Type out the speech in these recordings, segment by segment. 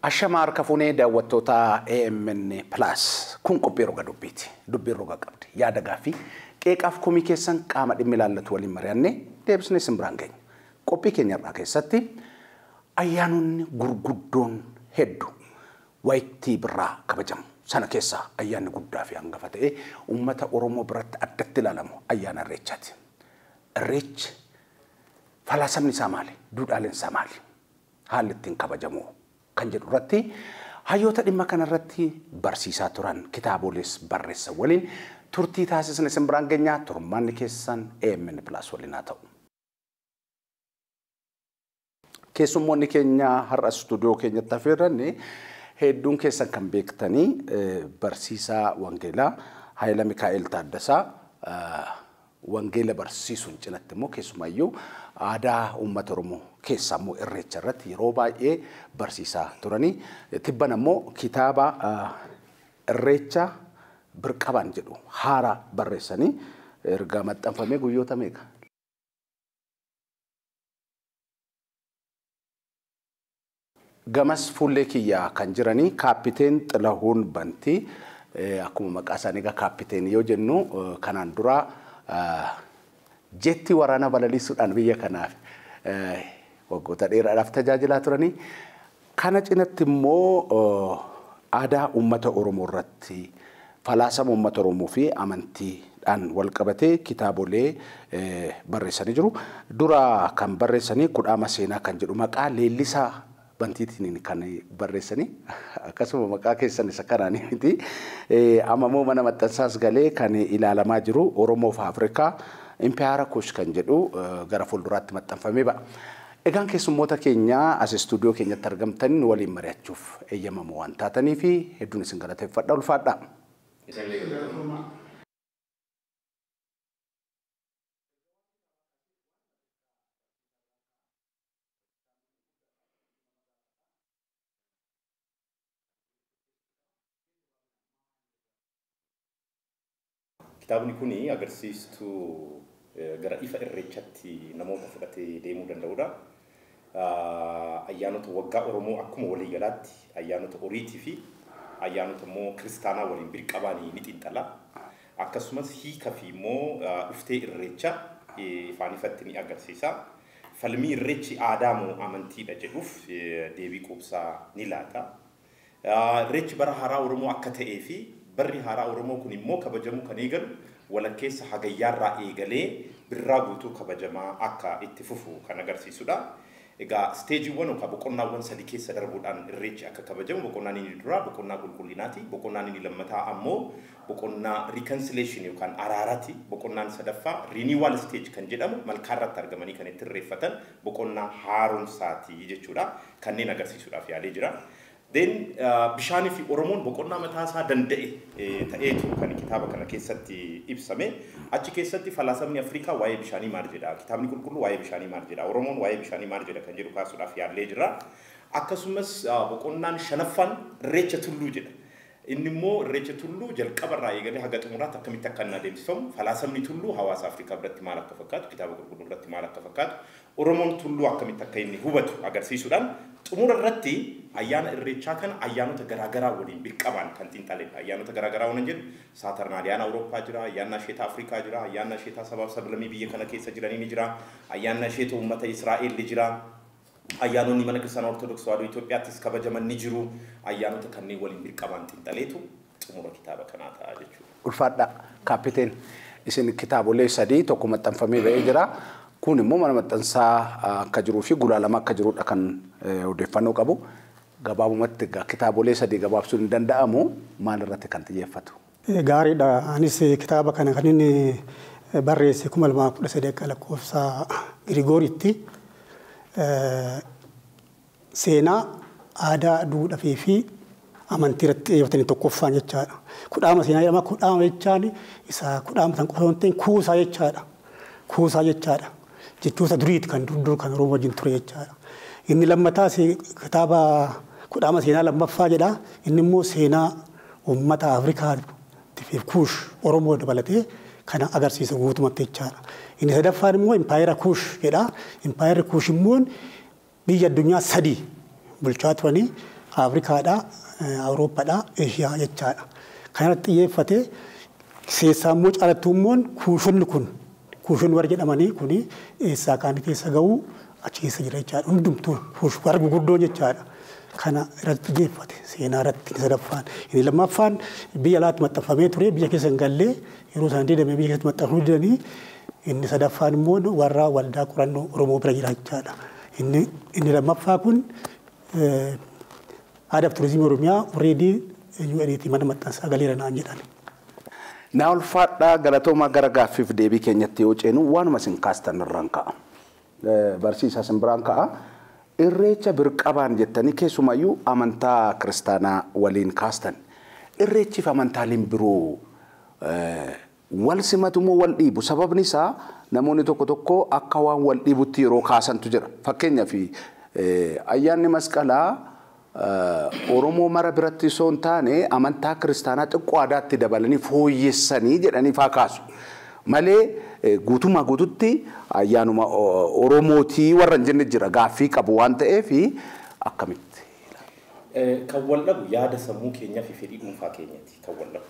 Ashamar kafune daawwattoota AMN Plus kun qophii roga dubbiiti. Dubbii roga qabdi. Yaada gaaffii qeeqaaf komii keessan qaama dhimmi ilaallatu waliin mari'annee deebisnee simbiraan geenya. Qophii keenya irraa keessatti ayyaanonni gurguddoon hedduu wayittii birraa kabajamu. Sana keessa ayyaanni guddaa fi hangafa ta'e uummata Oromoo biratti addatti ilaalamu ayyaana Irreechaati. Irreechi falaasamni isaa maali? Duudhaaleen isaa maali? Haalli ittiin kabajamu kan jedhu irratti hayyoota dhimma kana irratti barsiisaa turan kitaabolees barreessa waliin turtii taasisne simbiraan geenya. Turmaanni keessan AMN Plus waliin haa ta'u. Keessummoonni keenya har'a stuudiyoo keenyatti affeerranne hedduun keessan kan beektanii barsiisaa Wangeelaa Haayila Mikaa'el Taaddasaa Wangeela barsiisuun cinatti immoo keessumayyuu aadaa uummata Oromoo keessaa immoo Irreecha irratti yeroo baay'ee barsiisaa turanii tibban immoo kitaaba Irreecha Birqabaan jedhu haaraa barreessanii erga maxxanfamee guyyoota meeqa? Gamas fuullee kiyyaa kan jiranii Kaapiteen Xilahuun Bantii akkuma maqaa isaanii egaa kaapiteen yoo jennu kanaan dura jetti waraana balaliisuudhaan biyya kanaaf waggoota dheeraadhaaf tajaajilaa turanii. Kana cinatti immoo aadaa uummata Oromoo irratti falaasama uummata Oromoo fi amantiidhaan wal qabatee kitaabolee barreessanii jiru. Dura kan barreessanii Kudhaama Seenaa kan jedhu maqaa leellisaa Bantiitiin kan barreessanii akkasuma maqaa keessan isa kanaanii miti. Ammoo mana maxxansaas galee kan ilaalamaa jiru Oromoo fi Afrikaa Impaayera Kuush kan jedhu gara fuulduraatti maxxanfamee ba'a. Egaan keessummoota keenya as stuudiyoo keenyatti argamtan waliin mari'achuuf eeyyamamoo waan taatanii fi hedduun isin galateeffadha ulfaadha. Kitaabni kuni agarsiistuu gara ifa Irreechatti namoota fudhatee deemuu danda'udha. Ayyaanota waggaa Oromoo akkuma walii galaatti ayyaanota horiitii fi ayyaanota immoo kiristaanaa waliin birqabaanii ni xiinxala. Akkasumas hiika fi immoo dhuftee Irreecha ifaan ifatti ni agarsiisa. Falmii Irreechi aadaa moo amantiidha jedhuuf deebii quubsaa ni laata. Irreechi bara haaraa Oromoo akka ta'ee fi barri haaraa Oromoo kun immoo kabajamu kan eegalu walakkeessa hagayyaarraa eegalee birraa guutuu kabajamaa akka itti fufu kan agarsiisudha. Egaa steejiiwwan yookaan boqonnaawwan sadii keessa darbuudhaan Irreechi akka kabajamu boqonnaan inni duraa boqonnaa qulqullinaati. Boqonnaan inni lammataa ammoo boqonnaa reconciliation yookaan araaraati. Boqonnaan sadaffaa renewal stage kan jedhamu malkaarratti argamanii kan itti irreeffatan boqonnaa haaromsaati jechuudha. Kanneen agarsiisuudhaaf yaalee jira. Then bishaanii fi Oromoon boqonnaa mataa isaa danda'e ta'eetu kan kitaaba kana keessatti ibsame. Achi keessatti falaasamni Afrikaa waa'ee bishaanii maal jedha? Kitaabni qulqulluu waa'ee bishaanii maal jedha? Oromoon waa'ee bishaanii maal jedha kan jedhu kaasuudhaaf yaallee jira. Akkasumas boqonnaan shanaffaan Irreecha Tulluu jedha. Inni immoo Irreecha Tulluu jalqabarraa eegalee haga xumuraatti akkamitti akka inni adeemsifamu, falaasamni Tulluu hawaasa Afrikaa biratti maal akka fakkaatu, kitaaba qulqulluu biratti maal akka fakkaatu, Oromoon Tulluu akkamitti akka inni hubatu agarsiisuudhaan xumura irratti ayyaana Irreechaa kana ayyaanota garaagaraa waliin birqabaan kan xiinxaledha. Ayyaanota garaagaraa waan jedhu Saatarnaadiyaan Awurooppaa jira, ayyaana Asheeta Afrikaa jira, ayyaana Asheeta sabaaf sablammii biyya kana keessa jiranii ni jira, ayyaana Asheeta uummata Israa'el ni jira, ayyaanonni mana kiristaanaa Ortodoksii Tawaahidoo Itoophiyaattis kabajaman ni jiru. Ayyaanota kanneen waliin birqabaan xiinxaleetu xumura kitaaba kanaa ta'a jechuudha. Ulfaadha kaapiteen isin kitaabolee sadii tokko maxxanfamee ba'ee jira. Kun immoo mana maxxansaa akka jiruu fi gulaalama akka jirudha kan odeeffannoo qabu. Gabaabumatti kitaabolee sadii gabaabsuun hin danda'amu maal irratti kan xiyyeeffatu? Gaariidha. Anis kitaaba kana kan inni barreesse 2013 akka lakkoofsa Girigooritti seenaa aadaa duudhaa fi amantii irratti xiyyeeffatanii tokkoffaan jechaadha. Kudhaama seenaa jedhama. Kudhaama jechaan isa kudhaama san qofa wanti kuusaa jechaadha. Kuusaa jechaadha. Jechuusa duriitti kan dur kan Oromoo wajjin ture jechaadha. Inni lammataa kitaaba Kudhaama Seenaa lammaffaa jedha. Inni immoo seenaa uummata Afrikaa fi Kuush Oromoo dabalatee kana agarsiisa guutumatti jechaadha. Inni sadaffaan immoo Impaayera Kuush jedha. Impaayerri Kuush immoo biyya addunyaa sadii bulchaa turanii Afrikaadhaa, Awurooppaadhaa, Eeshiyaa jechaadha. Kanatti xiyyeeffatee keessaa immoo caalattummoon kuushonni kun kuushonni warra jedhamanii kuni eessaa kaan keessa ga'uu achi keessa jira jechaadha. Hundumtuu warra gurguddoo jechaadha. Kana irratti xiyyeeffate seenaa irratti sadaffaan. Inni lammaffaan biyya alaatti maxxanfamee ture biyya keessa hin gallee yeroo isaan deemee biyya keessatti maxxanfamuu didanii inni sadaffaan immoo warra waldaa qorannoo Oromoo bira jira jechaadha. Inni lammaffaa kun aadaa fi turizimii Oromiyaa alreedii UN'tti mana maxxansaa galeera naan jedhan. Naa ulfaadhaa galatoomaa gara gaaffiif deebii keenyatti yoo ceenu waanuma isin kaastan irraan ka'a. Barsiisaa isin biraan ka'a. Irreecha birqabaan jettanii keessumayyuu amantaa kiristaanaa waliin kaastan. Irreechiif amantaaleen biroo wal simatu moo wal dhiibu? Sababni isaa namoonni tokko tokko akka waan wal dhiibutti yeroo kaasantu jira. Fakkeenyaaf ayyaanni masqalaa Oromoo mara biratti osoo hin taane amantaa kiristaanaa xiqqoo aadaatti dabalanii fooyyessanii jedhanii faa kaasu. Malee guutummaa guututti ayyaanuma Oromootii warra hin jenne jira gaaffii qabu waan ta'eef akkamitti? Kan wal dhabu yaada sammuu keenyaa fi fedhii dhuunfaa keenyaati kan wal dhabu.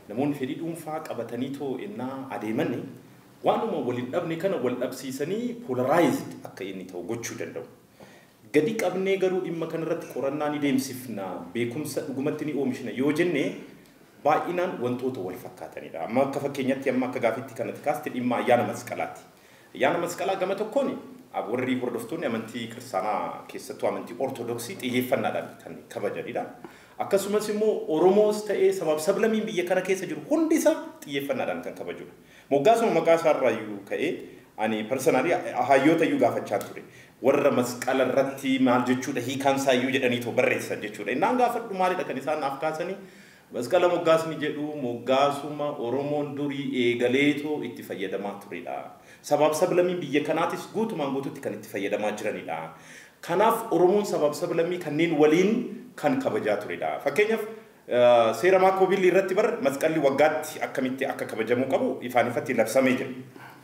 Namoonni fedhii dhuunfaa qabatanii too innaa adeeman waanuma waliin dhabne kana wal dhabsiisanii polarized akka inni ta'u gochuu danda'u. Gadi qabnee garuu dhimma kanarratti qorannaa ni deemsifna beekumsa dhugumatti ni oomishna yoo jenne baay'inaan wantoota wal fakkaatanidha. Amma akka fakkeenyatti amma akka gaaffitti kanatti kaaste dhimma ayyaana masqalaati. Ayyaana masqalaa gama tokkoon warri hordoftoonni amantii kiristaanaa keessattuu amantii ortodoksii xiyyeeffannaadhaan kan kabajanidha. Akkasumas immoo Oromoos ta'ee sabaaf sablammiin biyya kana keessa jiru hundi isaa xiyyeeffannaadhaan kan kabajudha. Moggaasuma maqaa isaarraayyuu ka'ee ani personally hayyoota iyyuu gaafachaa ture. Warra masqala irratti maal jechuudha hiikaan saayyuu jedhanii too barreessan jechuudha. Innaan gaafadhu maalidha kan isaan naaf kaasanii masqala moggaasni jedhu moggaasuma Oromoon durii eegaleetoo itti fayyadamaa turedha. Sabaaf sablammiin biyya kanaatis guutumaan guututti kan itti fayyadamaa jiranidha. Kanaaf Oromoon sabaaf sablammii kanneen waliin kan kabajaa turedha. Fakkeenyaaf seera Maakoobilii irratti bar masqalli waggaatti akkamitti akka kabajamuu qabu ifaan ifatti labsamee jira.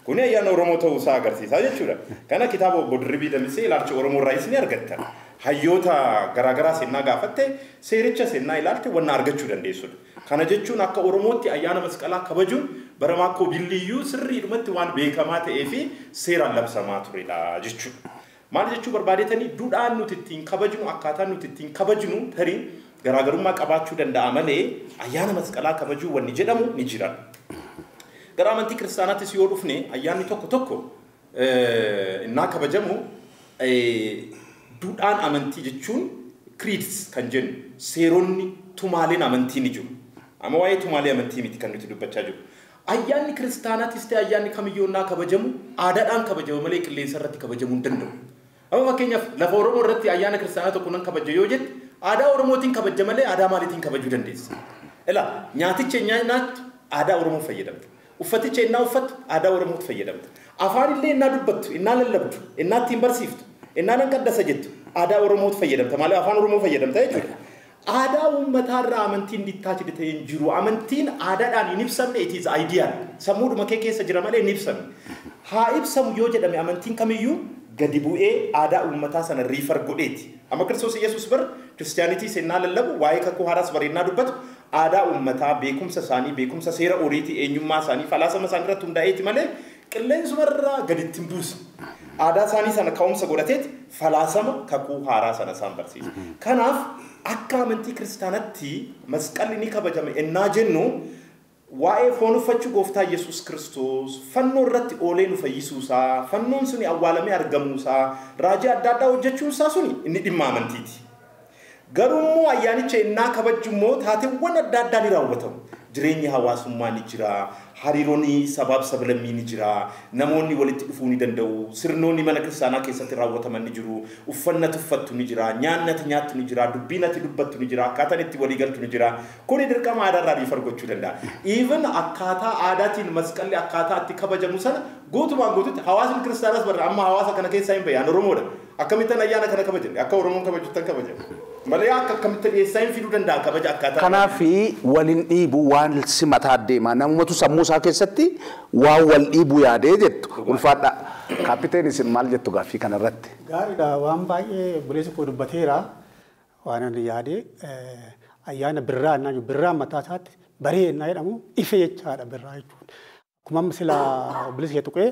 Kun ayyaana Oromoo ta'uu isaa agarsiisaa jechuudha. Kana kitaaba obbo Dirribii Damisee ilaalcha Oromoo irraa isin argattan. Hayyoota garaagaraa seenaa gaafatte seericha seenaa ilaalte wanna argachuu dandeessudha. Kana jechuun akka Oromootti ayyaana masqalaa kabajuun bara Maakoobiliyyuu sirriidhumatti waan beekamaa ta'ee fi seeraan labsamaa turedha jechuudha. Maal jechuu barbaadetanii duudhaan nuti ittiin kabajnu akkaataan nuti ittiin kabajnu tarii garaagarummaa qabaachuu danda'a malee ayyaana masqalaa kabajuu wanni jedhamu ni jira. Gara amantii kiristaanaattis yoo dhufne ayyaanni tokko tokko innaa kabajamu duudhaan amantii jechuun creeds kan jennu seeronni tumaaleen amantii ni jiru. Amma waa'ee tumaalee amantii miti kan nuti dubbachaa jiru. Ayyaanni kiristaanaattis ta'e ayyaanni kamiyyuu innaa kabajamu aadaadhaan kabajama malee qilleensa irratti kabajamuu hin danda'u. Amma fakkeenyaaf lafa Oromoo irratti ayyaana kiristaanaa tokko nan kabaja yoo jette aadaa Oromootiin kabaja malee aadaa maaliitiin kabajuu dandeessa? Ilaa nyaaticha nyaattu aadaa Oromoo fayyadamta. Uffaticha innaa uffattu aadaa Oromootti fayyadamta. Afaan illee innaa dubbattu, innaa lallabdu, innaa ittiin barsiiftu, innaa nan qaddasa jettu aadaa Oromootti fayyadamta. Maaliif afaan Oromoo fayyadamta jechuudha. Aadaa uummataarraa amantiin dittaachide ta'ee hin jiru. Amantiin aadaadhaan hin ibsamne it is ideal. Sammuudhuma kee keessa jira malee hin ibsamne. Haa ibsamu yoo jedhame amantiin kamiyyuu gadi bu'ee aadaa uummataa sana riifar godheeti. Amma Kiristoos Yesuus bar kiristaanitii seenaa lallabu waa'ee kakuu haaraas bareennaa dubbatu aadaa uummataa beekumsa isaanii beekumsa seera oriitii eenyummaa isaanii falaasama isaanii irratti hundaa'eeti malee qilleensumarraa gaditti hin buusu. Aadaa isaanii sana ka'umsa godhateeti falaasama kakuu haaraa sana isaan barsiisa. Kanaaf akka amantii kiristaanatti masqalli ni kabajame ennaa jennu waa'ee foon uffachuu gooftaa Yesuus Kiristoos fannoo irratti oolee nu fayyisuusaa fannoon suni awwaalamee argamuusaa raajii adda addaa hojjechuusaa suni inni dhimma amantiiti. Garuu immoo ayyaanicha ennaa kabajju immoo taateewwan adda addaa ni raawwatamu. Jireenyi hawaasummaa ni jira, hariiroonni sabaaf sablammii ni jira, namoonni walitti dhufuu ni danda'u, sirnoonni mana kiristaanaa keessatti raawwataman ni jiru, uffannati uffattu ni jira, nyaannati nyaattu ni jira, dubbiinati dubbattu ni jira, akkaataan itti walii galtu ni jira. Kuni dirqama aadaarraa riifar gochuu danda'a. Even akkaataa aadaatiin masqalli akkaataa itti kabajamu sana guutumaan guututti hawaasni kiristaanaas barra amma hawaasa kana keessaa hin bayyaan Oromoodha. Akkamittan ayyaana kana kabajan akka Oromoon kabajuttan kabajan. Malee akka akkamittan dhiyeessaa hin fiduu danda'a kabaja akkaataa. Kanaaf waliin dhiibu waan simataa deema namumatu sammuu isaa keessatti waan wal dhiibu yaadee jettu ulfaadha. Kaapiteeni isin maal jettu gaaffii kanarratti? Gaariidha waan baay'ee buleessi koo dubbateera. waan ani yaade ayyaana birraa naan birraa mataa isaatti baree naa jedhamu ife jechaadha birraa jechuudha. Akkuma sila bilisa tuqee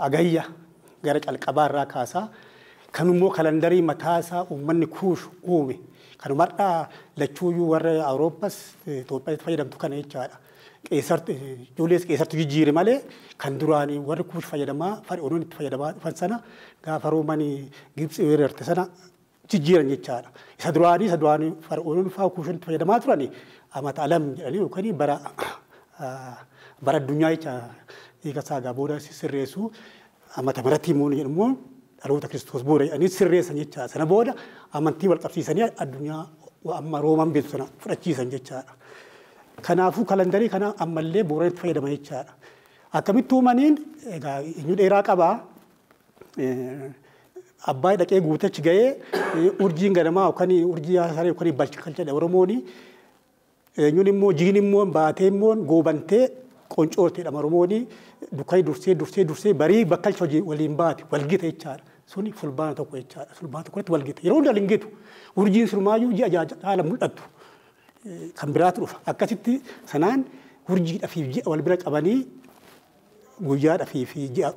agayya gara calqabaa irraa kaasaa kanummoo kalandarii mataa isaa uummanni kuushu uume kanumarraa lachuuyyuu warra Awurooppaas Itoophiyaatti fayyadamtu kana jechaadha. Julius Qeesartu jijjiire malee kan duraanii warri kuush fayyadamaa Fara'oonoon itti fayyadamaa dhufan sana gaafa Roomanii Gibxi weerarte sana jijjiiran jechaadha. Isa duraanii Fara'oonoon fa'aa kuushoon itti fayyadamaa turani amata alam jedhanii yookaan bara addunyaa jecha hiika saagaa booda sirreessu amata baratii muun jedhamu dhaloota Kiristoos booda jedhanii sirreessan jechaadha. Sana booda amantii wal qabsiisanii addunyaa amma Roomaan beektu sana fudhachiisan jechaadha. Kanaafuu kalandarii kana ammallee booranitti fayyadama jechaadha. Akkamitti uumaniin egaa eenyu dheeraa qabaa abbaa dhaqee guutachi ga'ee urjiin ganamaa yookaan urjii saree yookaan balcha kan jedhe Oromooni eenyuun immoo jiin immoo baatee immoo goobantee qoncoorteedha Oromooni dukkani dursee barii bakkalcha hojii waliin baate walgita jechaadha. Suni fulbaana tokko jechaadha. Fulbaana tokkotti walgita. Yeroo hundi walgitu urjiin surmaayyuu ji'a haala mul'attu. Kan biraatu dhufa. Akkasitti sanaan urjiidhaa fi ji'a wal bira qabanii guyyaadhaa fi ji'a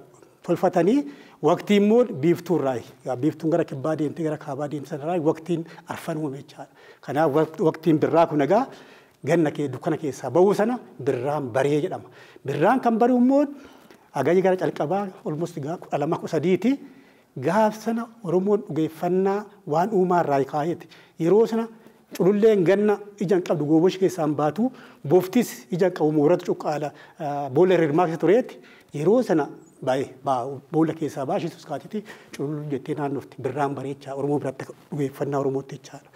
tolfatanii waqtii immoo biiftuu irraayi. Biiftuun gara kibbaa deemtee gara kaabaa deemte sanarraayi waqtiin arfan uume jechaadha. Kanaaf waqtiin birraa kun egaa ganna dukkana keessaa bahuu sana birraan baree jedhama. Birraan kan bari'u immoo agayya gara calqabaa olmost 12 gaaf sana Oromoon dhugeeffannaa waan uumaa irraa kaayeeti. Yeroo sana cululleen ganna ijaan qabdu goobosh keessaan baatu booftis ijaan qabu mooratu cuqqaala boolla hirmaa keessa tureetti yeroo sana boolla keessaa baashisus kaatiti culullu jettee naannofti birraan bareechaa Oromoo biratti dhugeeffannaa Oromootti jechaadha.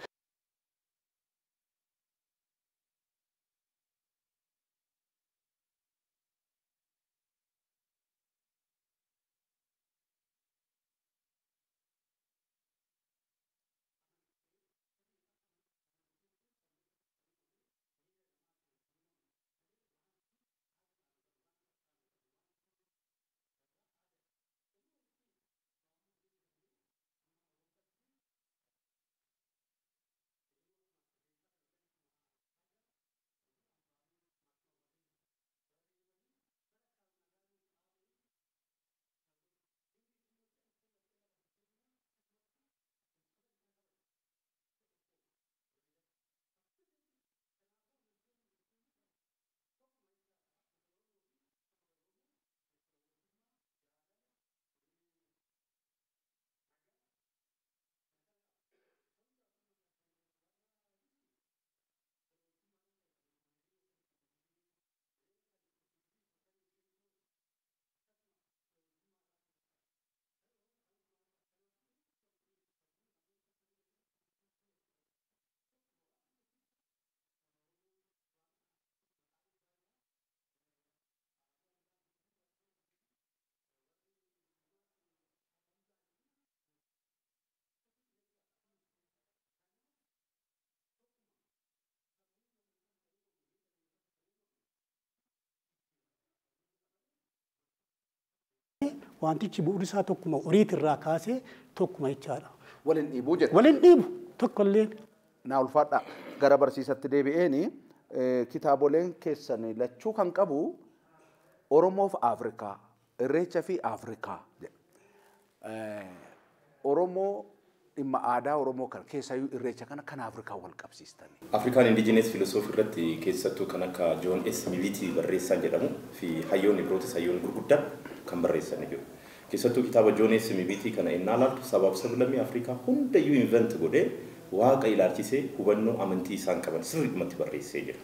Wantichi bu'uurisaa tokkuma horiit irraa kaasee tokkuma jechaadha. Waliin dhiibuu jedha. Waliin dhiibu tokkolleen. Naa ulfaadha gara barsiisatti deebi'eeni kitaaboleen keessan lachuu kan qabu Oromoof Afrikaa Irreecha fi Afrikaa jedha. Oromoo dhimma aadaa Oromoo kan keessayyuu Irreecha kan Afrikaa wal qabsiistan. Afrikaan indigenous philosophy irratti keessattuu kan akka John S. Militi barreessan jedhamu fi hayyoonni birootis hayyoonni gurguddaan kan barreessan jiru. Keessattuu kitaaba John S. Militi kana innaa laaltu sabab sablammii Afrikaa hundayyuu invent godhee waaqa ilaalchisee hubannoo amantii isaan qaban sirriitti barreessee jira.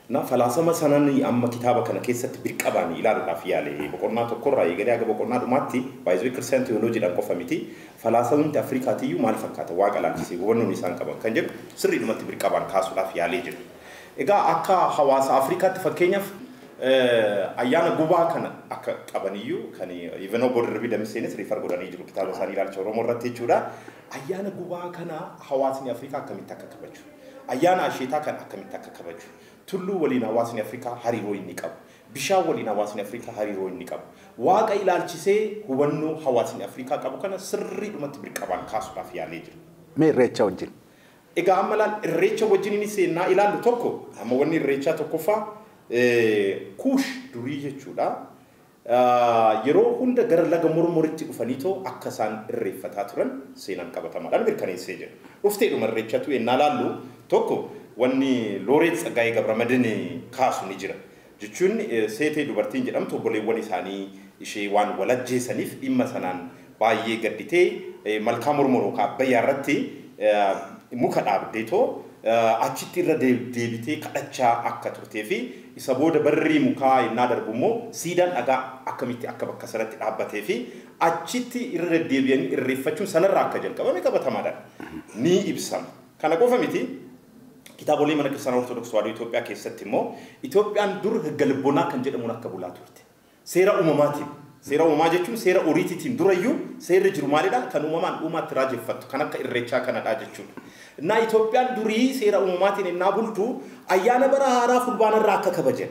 Na falaasama sanan amma kitaaba kana keessatti birqabaan ilaaluudhaaf yaale boqonnaa tokkorraa eegalee aga boqonnaa dhumaatti baay'ee Christian theology-dhaan qofa miti falaasamni Afrikaatiyyuu maal fakkaata waaqa ilaalchisee hubannoon isaan qaban kan jedhu sirriitti birqabaan kaasuudhaaf yaalee jira. Egaa akka hawaasa Afrikaatti fakkeenyaaf ayyaana gubaa kana akka qabaniyyuu kan Ivanoo Boordarbii Damiseenis riifar godhanii jiru kitaaba isaanii ilaalcha Oromoo irratti jechuudha. Ayyaana gubaa kana hawaasni Afrikaa akkamitti akka kabaju ayyaana asheetaa kan akkamitti akka kabaju tulluu waliin hawaasni Afrikaa hariiroo inni qabu bishaan waliin hawaasni Afrikaa hariiroo inni qabu waaqa ilaalchisee hubannoo hawaasni Afrikaa qabu kana sirriidhumatti birqabaan kaasuudhaaf yaalee jira. Mee Irreecha wajjin Egaa amma laal irreecha wajjin seenaa ilaallu tokko amma wanni irreechaa tokkoffaa kuush durii jechuudha. Yeroo hunda gara laga mormoritti dhufaniitoo akka isaan irreeffataa turan seenaan qabatamaadhaan mirkaneessee jira. Dhufteedhuma irreechatu ennaa laallu tokko wanni Looreet Tsaggaayee Gabramadin kaasu ni jira. Jechuun seetee dubartiin jedhamtu obboleewwan isaanii ishee waan walajjeessaniif dhimma sanaan baay'ee gadditee malkaa mormoroo Abbayyaa irratti muka dhaabdeetoo achitti irra deebitee kadhachaa akka turtee fi isa booda barrii mukaa innaa darbu immoo siidaan dhagaa akkamitti akka bakka sanatti dhaabbatee fi achitti irra deebi'anii irreeffachuun sanarraa akka jalqabame qabatamaadhaan ni ibsama. Kana qofa miti kitaabolee mana Kiristaanaa Ortodoksii Tawaahidoo Itoophiyaa keessatti immoo Itoophiyaan dur higga libbonaa kan jedhamuun akka bulaa turte. Seera uumamaatiin. Seera uumamaa jechuun seera oriitiitiin durayyuu seerri jiru maalidha? Kan uumamaan uumaatti raajeffattu kan akka irreechaa kanadha jechuudha. Naa Itoophiyaan durii seera uumamaatiin innaa bultu ayyaana bara haaraa fulbaanarraa akka kabajan.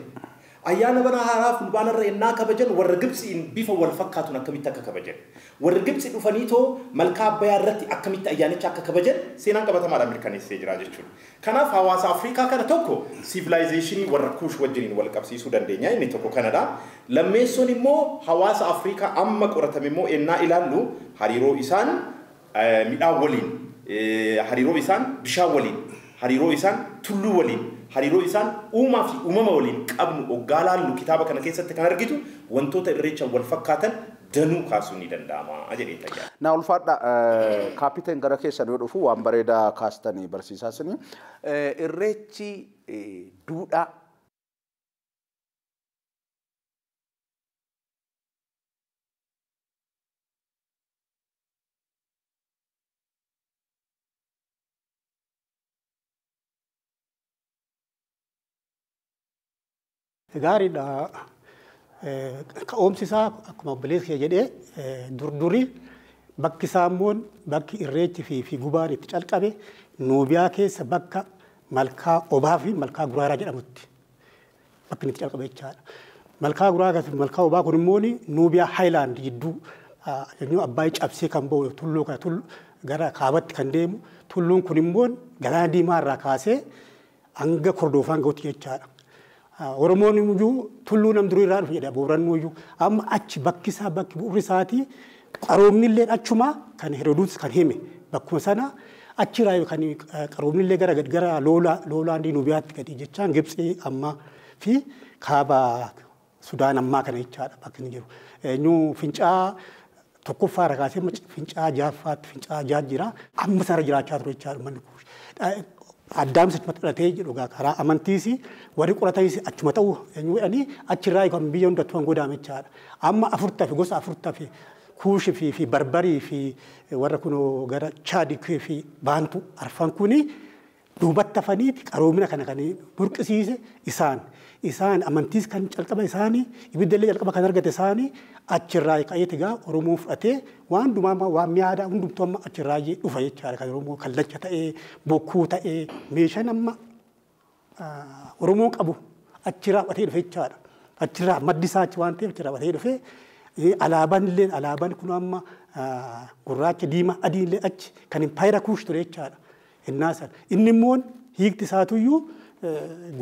Ayyaana bara haaraa fulbaanarraa innaa kabajan warra Gibxiin bifa wal fakkaatuun akkamitti akka kabajan. Warra Gibxi dhufaniitoo malkaa Abbayyaa irratti akkamitti ayyaanicha akka kabajan seenaan qabatamaadhaan mirkaneessee jira jechuudha. Kanaaf hawaasa Afrikaa kana tokko civilization warra Kuush wajjiniin wal qabsiisuu dandeenya inni tokko kanadha. Lammeessoon immoo hawaasa Afrikaa amma qoratame immoo ennaa ilaallu hariiroo isaan midhaan waliin, hariiroo isaan bishaan waliin, hariiroo isaan tulluu waliin, hariiroo isaan uumaa fi uumama waliin qabnu oggaa laallu kitaaba kana keessatti kan argitu wantoota irreechaan wal fakkaatan danuu kaasuu ni danda'ama jedhee tajaajila. Na ulfaadha kaapiteen gara keessan yoo dhufu waan bareedaa kaastanii barsiisaasini irreechi duudhaa gaariidha. Ka'umsi isaa akkuma obboleessi kee jedhee durduri bakki isaa immoo bakki irreechi fi gubaan itti calqabe Nuubiyaa keessa bakka malkaa Obaa fi malkaa Guraaraa jedhamutti bakki itti calqabe jechaadha. Malkaa Guraaraa fi malkaa Obaa kun immoo Nuubiyaa Haayilaand jidduu Abbaayyi cabsee kan ba'u tulluu kana gara kaabatti kan deemu tulluun kun immoo Galaana Diimaa irraa kaasee hanga Kordoofaan ga'utti jechaadha. Oromoon iyyuu tulluu nam durii irraa dhufe jedha Booranuu iyyuu amma achi bakki isaa bakki bu'uurri isaatii qaroomni illee achuma kan Heroodus kan hime bakkuma sana achirraa kan qaroomni illee gara Loolaandii Nuubiyaatti gadi jechaan Gibxii ammaa fi kaaba Sudaan ammaa kana jechaadha bakki inni jiru. Eenyu fincaa tokkoffaa irraa kaasee fincaa jaffaatti fincaa jira amma sana jiraachaa ture jechaadha manni Kuush. Addaamsa maxxanatee jedhu karaa amantiisi warri qoratanis achuma ta'u jedhanii achirraa kan biyya hundattuu kan godhame jechaadha. Amma afurtafi gosa afurtafi Kuushi fi Barbarii fi warra kunoo gara Chaadikii fi Baantu arfan kuni duubatti hafaniiti qaroomina kana kan burqisiise isaan amantiis kan calqaba isaanii ibiddallee calqaba kan argate isaanii achirraa ka'eeti gaa Oromoo fudhatee waan dumaa waan mi'aadaa hundumtuu amma achirraa dhufa jechaadha kan Oromoo kallacha ta'ee bokkuu ta'ee meeshaan amma Oromoo qabu achirraa fudhatee dhufe jechaadha. Achirraa maddi isaa achi waan ta'eef achirraa fudhatee dhufe alaabaan kun amma gurraacha diimaa adii illee achi kan Impaayera Kuush ture jechaadha. Inni immoo hiikti isaatuyyuu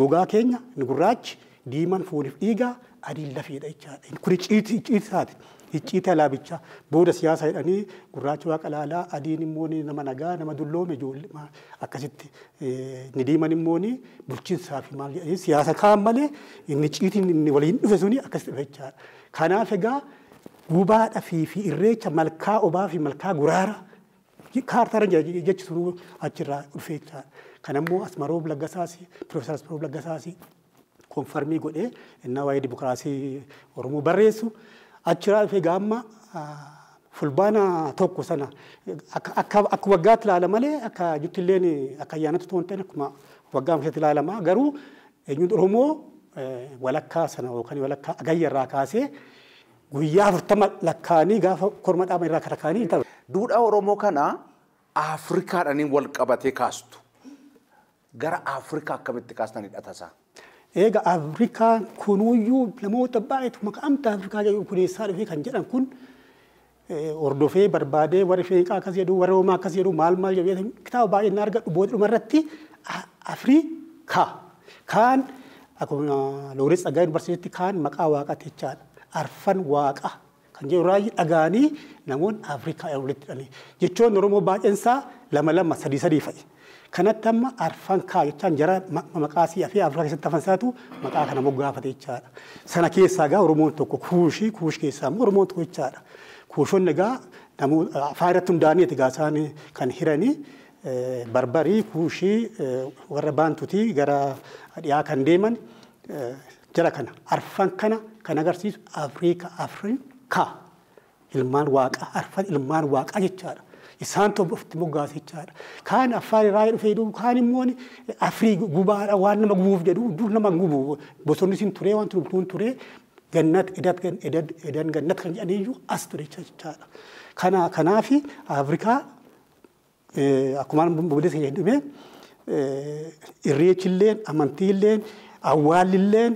gogaa keenya gurraachi diimaan fooniif dhiigaa adiin lafeedha jechaadha. Kun icciitii isaati. Icciitii alaabichaa booda siyaasa jedhanii gurraachi waaqa laalaa adiin immoo nama nagaa nama dulloome ijoollee akkasitti ni diiman immoo bulchiinsaa fi maal jedhanii siyaasa kaan malee inni icciitiin inni waliin dhufe suni akkasitti dhufe jechaadha. Kanaaf egaa gubaadhaa fi irreecha malkaa Obaa fi malkaa Guraaraa kaartaara jechuun achirraa dhufee jechaadha. Kan ammoo Asmaroob Laggasaas Piroofeesar Asmaroob Laggasaas konfarmii godhee innaa waa'ee dimokiraasii Oromoo barreessu achirraa dhufee gaamma fulbaana tokko sana akka waggaatti ilaala malee akka juttilleen akka ayyaanatu toonteen akkuma waggaa keessatti ilaalama garuu eenyuun Oromoo walakkaa sana yookaan walakkaa agayyarraa kaasee guyyaa 40 lakkaanii gaafa korma dhaama irraa karakaanii ta'u. Duudhaa Oromoo kana Afrikaadhaan wal qabatee kaastu. Gara Afrikaa akkamitti kaastanidha tasaa? Egaa Afrikaan kunuyyuu namoota baay'eetu maqaan Afrikaa kuneessaa dhufee kan jedhan kun ordofee barbaadee warri Feenqaa akkas jedhu warri Roomaa akkas jedhu maal jedhu kitaaba baay'een argadhu boodhuma irratti Afrikaa kaan akkuma Looreet Tsaggaayee Yuunivarsiitiitti kaan maqaa waaqaati jechaadha. Arfan waaqa kan jedhu raayii dhagaanii namoonni Afrikaa walitti dhufanii jechoon Oromoo baay'eensaa lama sadii fa'i. Kanatti amma arfan kaa jechaan jara maqaa fi Afrikaa keessatti hafansaatu maqaa kana moggaafate jechaadha. Sana keessaa gaa Oromoon tokko kuush keessaa immoo Oromoon tokko jechaadha. Kuushoonni egaa afaan irratti hundaa'anii egaa isaan kan hiranii barbarii kuushii warra baantutii gara dhiyaa kan deeman jara kana arfan kana kan agarsiisu Afrikaa ilmaan waaqaa arfan ilmaan waaqaa jechaadha. Isaan tokko ofitti moggaase jechaadha. Kaan afaan irraa dhufee jedhu kaan immoo Afrii gubaadha waan nama gubuuf jedhu dur nama gubu bosonni sin turee waan turuun turee gannat edan gannat kan jedhaniyyuu as ture jechaadha. Kanaafi Afrikaa akkuma boodessa jedhame irreechilleen amantiilleen awwaallilleen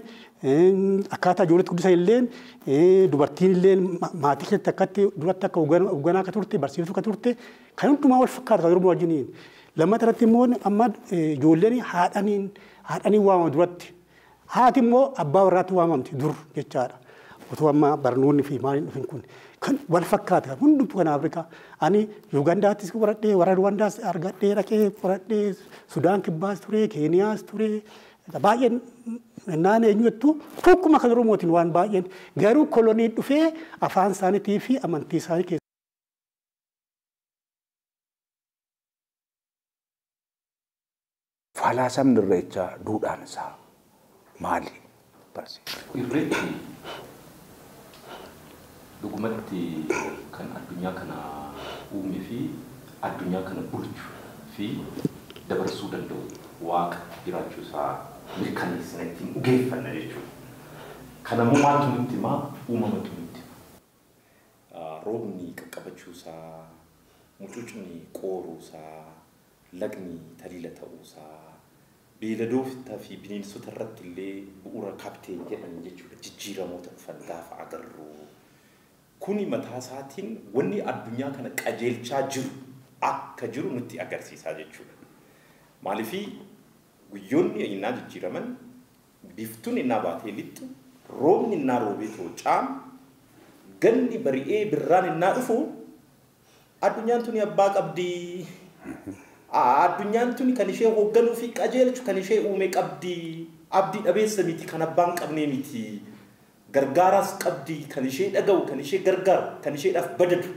akkaataa ijoolletti guddisan illeen dubartiin illeen maatii keessatti akkatti duratti akka hoogganaa akka turte barsiisuu akka turte kan hundumaa wal fakkaatu kan Oromoo wajjiniin. Lammataa irratti immoo amma ijoolleen haadhanii waamamu duratti haati immoo abbaa warraatti waamamti dur jechaadha. Otoo amma barnoonni fi maaliin dhufin kun kan wal fakkaata hundumtuu kan Afrikaa ani Yuugandaattis qoradhee warra Ruwaandaas argadhee dhaqee qoradhee Sudaan kibbaas ture Keeniyaas ture baay'een naan eenyutu tokkuma kan Oromootiin waan baay'een garuu kolonii dhufee afaan isaaniitii fi amantii isaanii keessa. Falaasamni irreechaa duudhaan isaa maali? Irreechi dhugumatti kan addunyaa kana uumee fi addunyaa kana bulchuu fi dabarsuu danda'u waaqa jiraachuu isaa mirkaneessina ittiin dhugeeffanna jechuudha. Kanammoo maaltu nutti himaa uumamatu nutti hima. Roobni qaqqabachuu isaa, mucucni qooruu isaa, lagni taliila ta'uu isaa, beeyladoota fi bineensota irratti illee bu'uura kaapteen jedhan jechuudha jijjiiramoota dhufan gaafa agarru. Kuni mataa isaatiin wanni addunyaa kana qajeelchaa jiru akka jiru nutti agarsiisaa jechuudha. Maaliifii guyyoonni innaa jijjiiraman biftuun innaa baatee lixxu roobni innaa roobee toocaan ganni bari'ee birraan innaa dhufu addunyaan tuni abbaa qabdii. Addunyaan tuni kan ishee hoogganuu fi qajeelchu kan ishee uume qabdii. Abdii dhabeessa miti kan abbaan qabnee miti. Gargaaraas qabdii kan ishee dhaga'u kan ishee gargaaru kan isheedhaaf badadu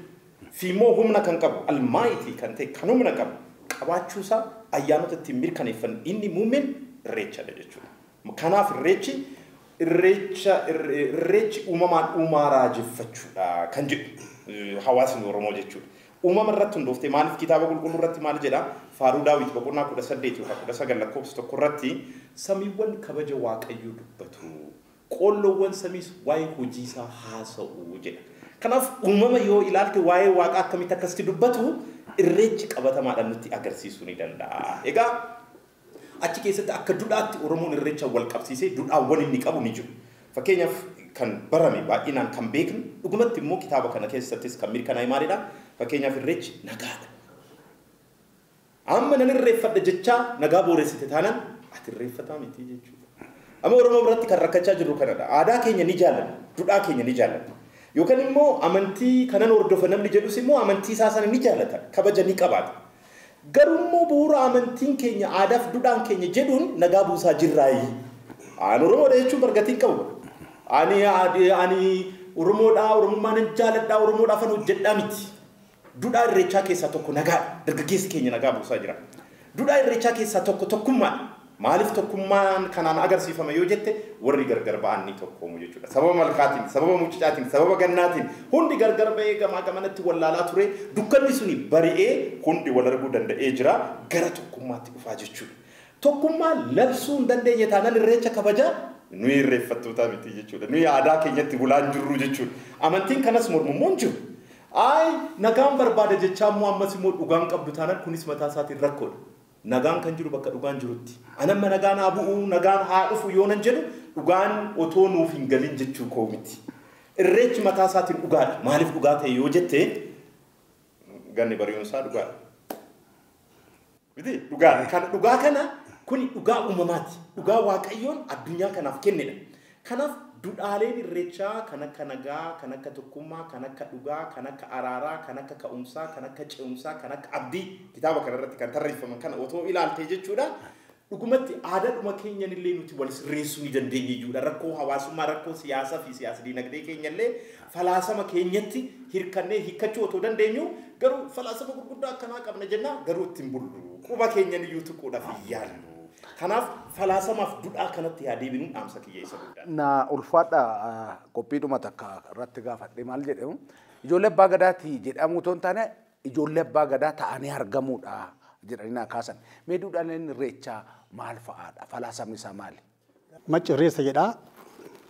fi immoo humna kan qabu almaayitii kan ta'e kan humna qabu qabaachuusaa ayyaanota ittiin mirkaneeffan inni muumeen irreechadha jechuudha. Kanaaf irreechi uumamaan uumaa raajeffachuudha kan jedhu hawaasni Oromoo jechuudha. Uumama irratti hundooftee maaliif kitaaba qulqulluu irratti maal jedha? Faaruu Daawit boqonnaa 18 yookaan 19 lakkoofsa 1 irratti samiiwwan kabaja Waaqayyoo dubbatu. Qolloowwan samiis waa'ee hojii isaa haasa'u jedha. Kanaaf uumama yoo ilaalte waa'ee waaqa akkamitti akkasitti dubbatu irreechi qabatamaadhaan nutti agarsiisuu ni danda'a. Egaa achi keessatti akka duudhaatti Oromoon irreecha wal qabsiisee duudhaawwan inni qabu ni jiru. Fakkeenyaaf kan barame baay'inaan kan beeknu dhugumatti immoo kitaaba kana keessattis kan mirkanaa'e maalidha? Fakkeenyaaf irreechi nagaadha. Amma nan irreeffadha jechaa nagaa booressite taanaan ati irreeffataa miti jechuudha. Amma Oromoo biratti kan rakkachaa jiru kanadha. Aadaa keenya ni jaalladha, duudhaa keenya ni jaalladha. Yookaan immoo amantii kanan hordofa namni jedhus immoo amantii isaa sana ni jaallata, kabaja ni qabaata. Garuu immoo bu'uura amantiin keenya aadaa fi duudhaan keenya jedhuun nagaa buusaa jirraayi. Ani Oromoodha jechuun bargatiin qabu. Ani Oromoodhaa, Oromummaa nan jaalladhaa, Oromoodhaaf an hojjedhaa miti. Duudhaa irreechaa keessaa tokko nagaadha. Dargaggeessi keenya nagaa buusaa jira. Duudhaa irreechaa keessaa tokko tokkummaadha. Maaliif tokkummaan kanaan agarsiifama yoo jette warri gargar ba'an ni tokkoomu jechuudha. Sababa malkaatiin, sababa mucucaatiin, sababa gannaatiin hundi gargar ba'ee gamaa gamanatti wallaalaa ture dukkanni suni bari'ee hundi wal arguu danda'ee jira gara tokkummaatti dhufaa jechuudha. Tokkummaa labsuu hin dandeenye taanaan irreecha kabaja nuyi irreeffattoota miti jechuudha. Nuyi aadaa keenyatti bulaan jirru jechuudha. Amantiin kanas mormummoon jiru. Nagaan barbaada jechaa immoo ammas immoo dhugaan qabdu taanaan kunis mataa isaatiin rakkoodha. Nagaan kan jiru bakka dhugaan jirutti. Anamma nagaan haa bu'u, nagaan haa dhufu yoo nan jedhu dhugaan otoo nuuf hin galin jechuu koo miti. irreechi mataa isaatiin dhugaadha. Maaliif dhugaa ta'e yoo jette ganni bari'uunsaa dhugaadha. Miti dhugaa kana kuni dhugaa uumamaati. Dhugaa Waaqayyoon addunyaa kanaaf kennedha. Kanaaf duudhaaleen irreechaa kan akka nagaa, kan akka tokkummaa, kan akka dhugaa, kan akka araaraa, kan akka ka'umsaa, kan akka ce'umsaa, kan akka abdii kitaaba kanarratti kan tarreeffaman kana otoo ilaaltee jechuudha. Dhugumatti aadaadhuma keenyan illee nuti wal sirreessuu ni dandeenya jechuudha. Rakkoo hawaasummaa, rakkoo siyaasaa fi siyaasa dinagdee keenya illee falaasama keenyatti hirkannee hiikkachuu otoo dandeenyu garuu falaasama gurguddaa akkanaa qabna jenna garuu ittiin bullu. Quba keenyan iyyuu tuquudhaaf yaallu. Kanaaf falaasamaaf duudhaa kanatti deebinuun dhaamsa kiyya isa guddaa. Na ulfaadha qophiidhuma takka irratti gaafadhe maal jedhamu ijoollee abbaa gadaati jedhamu otoo hin taane ijoollee abbaa gadaa ta'anii argamuudha jedhanii naa kaasan. Mee duudhaaleen irreechaa maal fa'aadha? Falaasamni isaa maali? Macci irreessa jedhaa,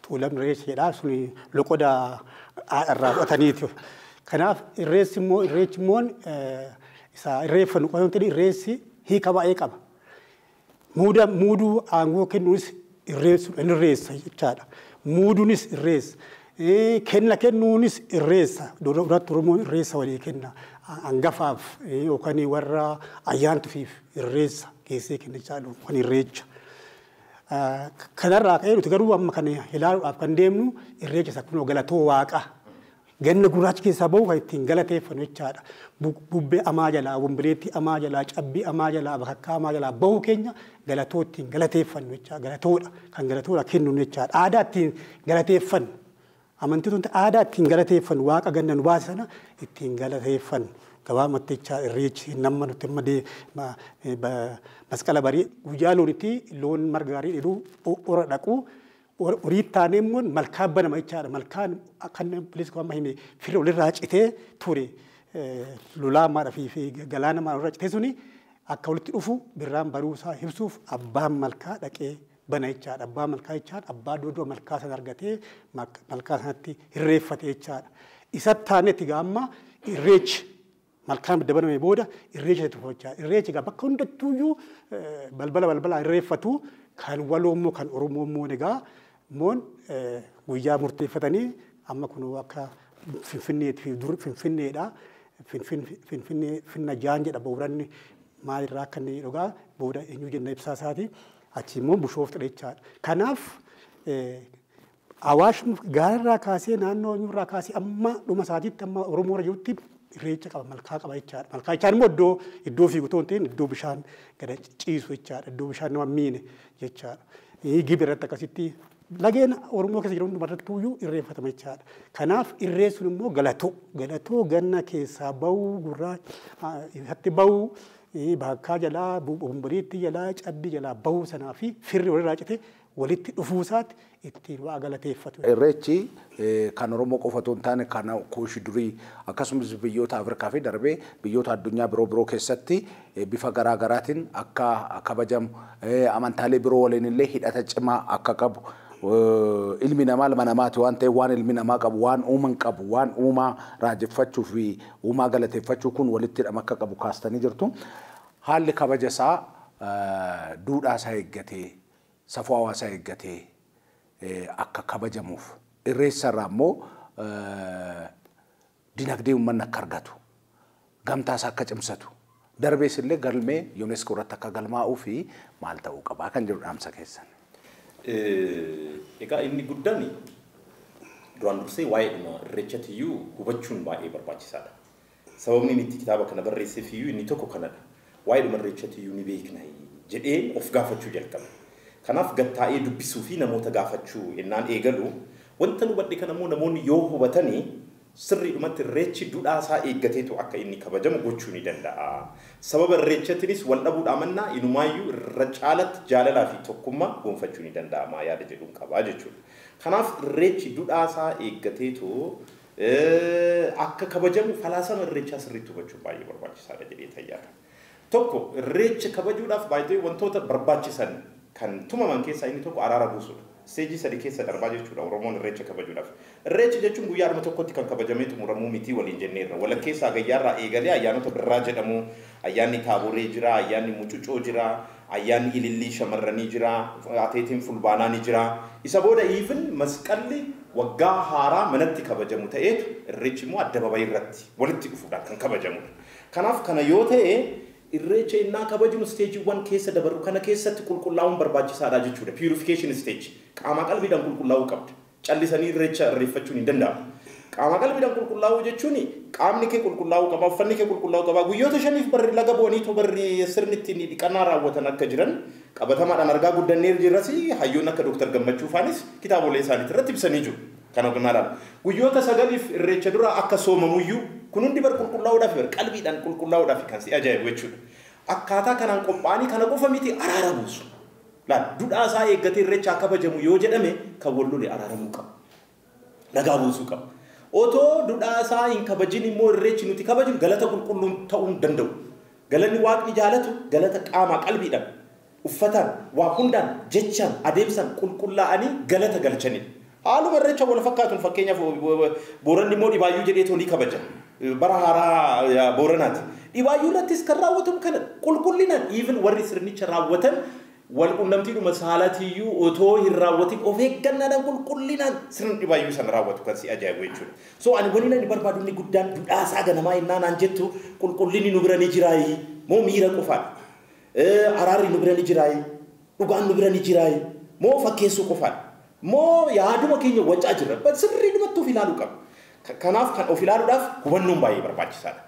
tuulamni irreessa jedhaa suni loqoda irraa fudhataniiti. Kanaaf irreessi immoo isa irreeffannu qotoon irreessi hiika baay'ee qaba. Muuduu aangoo kennuunis irreessa jechaadha. Muuduunis irreessa. Kenna kennuunis irreessa. Duratti Oromoon irreessa walii kenna. Hangafaaf yookaan warra ayyaantufiif irreessa geessee kenna jechaadha. Kan irreecha. Kanarraa ka'ee nuti garuu amma kana ilaaluudhaaf kan deemnu irreecha isa kunoo galatoo Waaqaa. Ganna gurraacha keessaa bahu kan ittiin galateeffannu jechaadha. Bubbee amaa jalaa, wombireetti amaa jalaa, cabbii amaa jalaa, bakakkaa amaa jalaa bahu keenya galatoo ittiin galateeffannu jechaadha. Galatoodha. Kan galatoodha kennu jechaadha. Aadaa ittiin galateeffannu. Amantii tunte aadaa ittiin galateeffannu Waaqa ganna nu baase sana ittiin galateeffannu. Gabaabumatti jecha irreechi nama nuti amma masqala barii guyyaa loonitti loon marga gaarii dhidhuu ora dhaquu. Uriittaanii immoo malkaa banama jechaadha. Malkaan kan bilis kuma hime firri walirraa citee ture lolaa maadhaa fi galaana maadhaa irraa citee suni akka walitti dhufu birraan baruusaa ibsuuf abbaan malkaa dhaqee bana jechaadha. Abbaan malkaa jechaadha. Abbaa doodoo malkaa sana argatee malkaa sanatti irreeffate jechaadha. Isatti taanetti gaamma irreechi malkaan dabalame booda irreecha itti fufachaa. Irreechi gaa bakka hundattuuyyuu balbala irreeffatu kan waloo immoo kan Oromoo immoo egaa moon guyyaa murteeffatanii amma kun akka Finfinneetti fi dur Finfinneedha. Finfinna jaan jedha booranni maalirraa akka inni dhugaa booda eenyu jenna ibsaa isaati achi immoo Bishooftu jechaadha. Kanaaf Awaash gaararraa kaasee naannoo irraa kaasee amma dhuma isaatiitti amma Oromoo irra jirutti irreecha qaba malkaa qaba jechaadha. Malkaa jechaan immoo iddoo fiigu ta'uu hin ta'in iddoo bishaan gada ciisu jechaadha. Iddoo bishaan nama miine jechaadha. Gibirratti akkasitti lageen Oromoo keessa jiru hundumarrattuuyyuu irreeffatama jechaadha. Kanaaf irreessuun immoo galatoo ganna keessaa bahuu gurraacha ifatti bahuu bakkaa jalaa bumburiitti jalaa cabbii jalaa bahuu sanaa fi firri walirraa cite walitti dhufuusaatti ittiin waa galateeffatu. Irreechi kan Oromoo qofa otoo hin taane kan kuushi durii akkasumas biyyoota Afrikaa fi darbee biyyoota addunyaa biroo keessatti bifa garaa garaatiin akka kabajamu amantaalee biroo waliin illee hidhata cimaa akka qabu ilmi namaa ilma namaati waan ta'eef waan ilmi namaa qabu waan uuman qabu waan uumaa raajeffachuu fi uumaa galateeffachuu kun walitti hidhama akka qabu kaastanii jirtu. Haalli kabaja isaa duudhaa isaa eeggatee safuu hawaasaa eeggatee akka kabajamuuf irreessa irraa immoo dinagdee uummanni akka argatu gamtaas akka cimsatu darbees illee galmee UNESCO irratti akka galmaa'uu fi maal ta'uu qabaa kan jedhu dhaamsa keessan. Egaa inni guddaan duraan dursee waa'eedhuma irreechatiyyuu hubachuun baay'ee barbaachisaadha. Sababni inni itti kitaaba kana barreesseefiyyuu inni tokko kanadha. Waa'eedhuma irreechatiyyuu ni beekna jedhee of gaafachuu jalqaba. Kanaaf gattaa'ee dubbisuu fi namoota gaafachuu yennaan eegalu wanta nu badhe kana immoo namoonni yoo hubatanii sirriidhumatti irreechi duudhaa isaa eeggateetu akka inni kabajamu gochuu ni danda'a. Sababa irreechatiinis wal dhabuudhaa mannaa inumaayyuu irra caalatti jaalalaa fi tokkummaa gonfachuu ni danda'ama yaada jedhuun qabaa jechuudha. Kanaaf irreechi duudhaa isaa eeggateetu akka kabajamu falaasama irreechaa sirriitti hubachuun baay'ee barbaachisaadha jedhee tayyaadha. Tokko irreecha kabajuudhaaf baay'ee wantoota barbaachisan kan tumaman keessaa inni tokko araara buusuudha. Seejii sadii keessa darbaa jechuudha Oromoon irreecha kabajuudhaaf. Irreechi jechuun guyyaadhuma tokkotti kan kabajamee xumuramuu miti waliin jenneerra. Walakkeessaa gayyaarraa eegalee ayyaanota birraa jedhamu, ayyaanni taaboree jira, ayyaanni mucucoo jira, ayyaanni ilillii shamarranii jira, ateetiin fulbaanaa ni jira. Isa booda even masqalli waggaa haaraa manatti kabajamu ta'eetu irreechi immoo addababayii irratti walitti dhufuudhaan kan kabajamudha. Kanaaf kana yoo ta'e irreecha innaa kabajnu steejiiwwan keessa dabarru kana keessatti qulqullaa'uun barbaachisaadha jechuudha. Purification stage qaama qalbiidhaan qulqullaa'uu qabda. Callisanii irreecha irreeffachuun hin danda'amu. Qaama qalbiidhaan qulqullaa'uu jechuun qaamni kee qulqullaa'uu qaba, uffanni kee qulqullaa'uu qaba. Guyyoota 5 barri laga bu'anii to barri sirni ittiin dhiqannaa raawwatan akka jiran qabatamaadhaan argaa guddannee jirras hayyoon akka Dr. Gammachuu faanis kitaabolee isaaniitti irratti ibsanii jiru. Kan ogummaadhaan guyyoota 9 irreecha dura akka soomamuyyuu kun hundi bar qulqullaa'uudhaaf qalbiidhaan qulqullaa'uudhaaf kan si ajaa'ibu jechuudha. Akkaataa kanaan qophaa'anii kana qofa miti araara buusu. Duudhaa isaa eeggatee irreecha kabajamu yoo jedhame kan wallolee araaramuu qaba. Nagaa buusuu qaba. Otoo duudhaa isaa hin kabajin immoo irreechi nuti kabajnu galata qulqulluun ta'uu hin danda'u. Galanni waaqni jaalatu galata qaamaa qalbiidhaan uffataan waa hundaan jechaan adeemsaan qulqullaa'anii galata galchanidha. Haaluma irreecha wal fakkaatuun fakkeenyaaf Booranni immoo dhibaayyuu jedheetoo ni kabaja. Bara haaraa Booranaati. Dhibaayyuu irrattis kan raawwatamu kana qulqullinaan even warri sirnicha raawwatan wal qunnamtiidhuma saalatiyyuu otoo hin raawwatin of eeggannaadhaan qulqullinaan sirni dhibaayyuu sana raawwatu kan si ajaa'ibu jechuudha. So ani waliin ani barbaadu inni guddaan duudhaasaa ganamaa innaan aan jettu qulqullinni nu bira ni jiraayi moo miira qofaadha. Araarri nu bira ni jiraayi dhugaan nu bira ni jiraayi moo fakkeessuu qofaadha. Moo yaaduma keenya wacaa jirra sirrii dhumatti of ilaaluu qaba. Kanaaf kan of ilaaluudhaaf hubannoon baay'ee barbaachisaadha.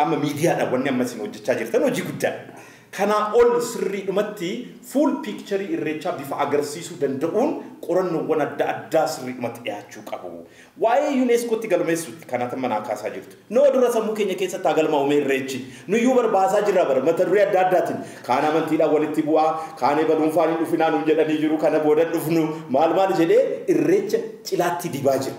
Amma miidiyaadhaan wanni amma isin hojjechaa jirtan hojii guddaadha. Kana ol sirrii dhumatti full picture irreechaa bifa agarsiisuu danda'uun qorannoowwan adda addaa sirrii dhumatti dhiyaachuu qabu. Waa'ee UNESCOtti galmeessuutti kanatti manaa kaasaa jirtu. Noo dura sammuu keenya keessatti galmaa'ume irreechi nuyyuu barbaasaa jirra bara mata duree adda addaatiin kaan amantiidhaan walitti bu'aa kaan dhuunfaan hin dhufinaa nuun jedhanii jiru kana booda dhufnu maal jedhee irreecha cilaatti dibaa jira.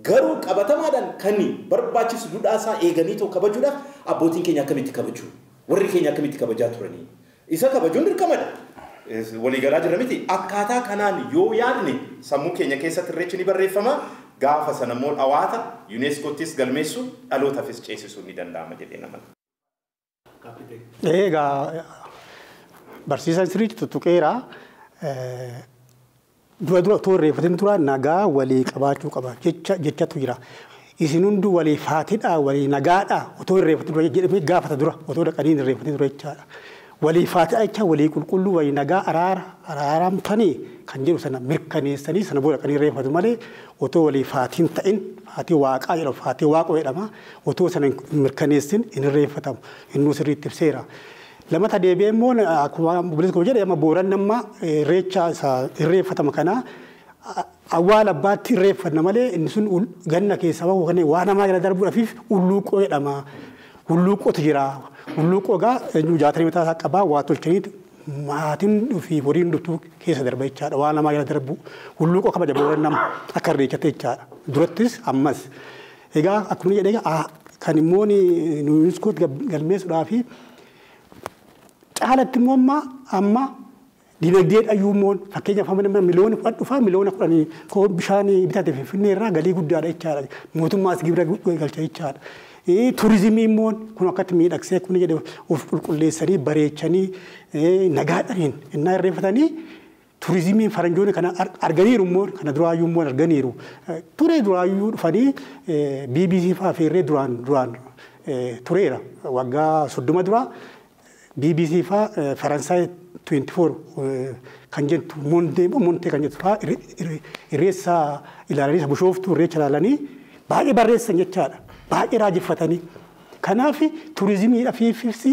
Garuu qabatamaadhaan kan barbaachisu duudhaasaa eeganii tokko kabajuudhaaf abbootiin keenya akkamitti kabaju? Warri keenya akkamitti kabajaa turanii? Isa kabajuun dirqamadha. Waliigalaa jira miti. Akkaataa kanaan yoo yaadne sammuu keenya keessatti irreechi ni barreeffama. Gaafa sana immoo dhawaata UNESCOttis galmeessu dhalootaafis ceesisuu ni danda'ama jedhee nama. Egaa barsiisaan sirriitti tuttuqeera. Dura irreeffatiin tura nagaa walii qabaachuu qaba jechatu jira. Isin hundi walii faatiidhaa walii nagaadhaa otoo irreeffatiin dura jedhamee gaafata dura otoo dhaqanii irreeffatiin dura jechaadha. Walii faatiidhaa jecha walii qulqulluu walii nagaa araaramtanii kan jedhu sana mirkaneessanii sana booda dhaqanii irreeffatu malee otoo walii faatiin ta'in faatii waaqaa jedhamu faatii waaqoo jedhama otoo sana mirkaneessin hin irreeffatamu innuu sirriitti ibseera. Lamata deebi'ee immoo akkuma bulisoo jedhe amma Booranni amma irreecha irreeffatama kana awwaala abbaatti irreeffanna malee inni sun ganna keessa waan namaa jala darbuudhaaf ulluuqoo jedhama. Ulluuqootu jira. Ulluuqoo gaa jaatanii mataa isaa qabaa waa tolchaniiti maatiin fi horiin dhuftuu keessa darba jechaadha. Waan namaa jala darbu ulluuqoo kabaja Booranni amma akka irreechaatti jechaadha. Durattis ammas. Egaa akkuma jedhee kan immoo UNESCOtti galmeessuudhaaf caalatti immoo amma dinagdee dhayyuumoon fakkeenyaaf amma miliyoona 10 dhufaa miliyoona 10 koo bishaan bitatee Finfinnee irraa galii guddaadha jechaadha. Mootummaas gibira galcha jechaadha. Turizimii immoo kun akkatti miidhagsee kun jedhe of qulqulleessanii bareechanii nagaadhaan innaa irreeffatanii turizimiin faranjoonni kana arganiiru immoo kana duraayyuu immoo arganiiru. Turee duraayyuu dhufanii BBC fa'aa feerree duraan tureera waggaa 30 duraa. BBC fa'aa Faransaay 24 kan jettu Montee kan jettu fa'aa irreessa ilaalanii bushooftuu irreecha ilaalanii baay'ee barreessan jechaadha. Baay'ee raajeffatanii. Kanaaf turizimiidhaafis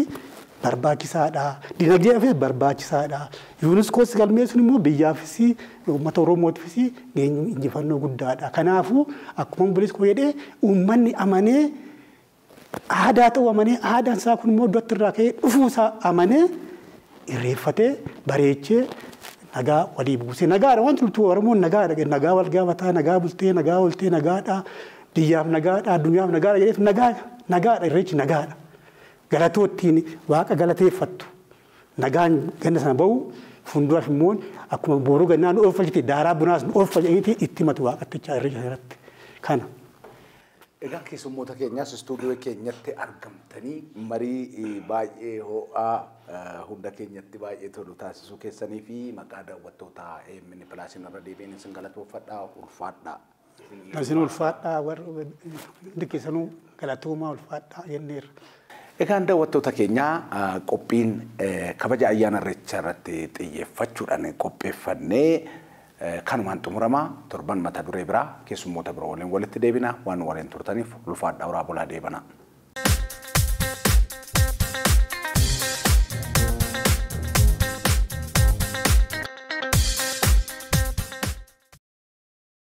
barbaachisaadha. Dinagdeedhaafis barbaachisaadha. UNESCOs galmeessuun immoo biyyaafis uummata Oromootiifis injifannoo guddaadha. Kanaafuu akkuma bulisoo jedhee uummanni amanee aadaa ta'uu amanee aadaan isaa kun immoo iddootti irraa ka'ee dhufuusaa amanee irreeffatee bareechee nagaa walii buusee nagaadha wanti nuti Oromoon nagaadha nagaa wal gaafataa nagaa bultee nagaa oltee nagaadha biyyaaf nagaadha addunyaaf nagaadha jedhee nagaadha irreechi nagaadha galatoottiin waaqa galateeffattu nagaan ganna sana bahu fuulduraaf immoo akkuma booruu gannaa nu oolfachite daaraa bunaas nu oolfachite itti matu waaqattichaa irreecha irratti kana. Egaa keessummoota keenyaas istuudiyoo keenyatti argamtanii marii baay'ee ho'aa hunda keenyatti baay'ee tolu taasisuu keessanii fi maqaa daawwattoota EMN Pilaasin irra deebiin isin galatoomfadhaa ulfaadhaa. Isin ulfaadhaa warra hundi keessanuu galatoomaa ulfaadhaa jenneerra. Egaan daawwattoota keenyaa qophiin kabaja ayyaana irreechaa irratti xiyyeeffachuudhaan qopheeffannee kanumaan xumuramaa torban mata duree biraa keessummoota biroo waliin walitti deebina waan waliin turtaniif ulfaadhaa waraabulaa deebana.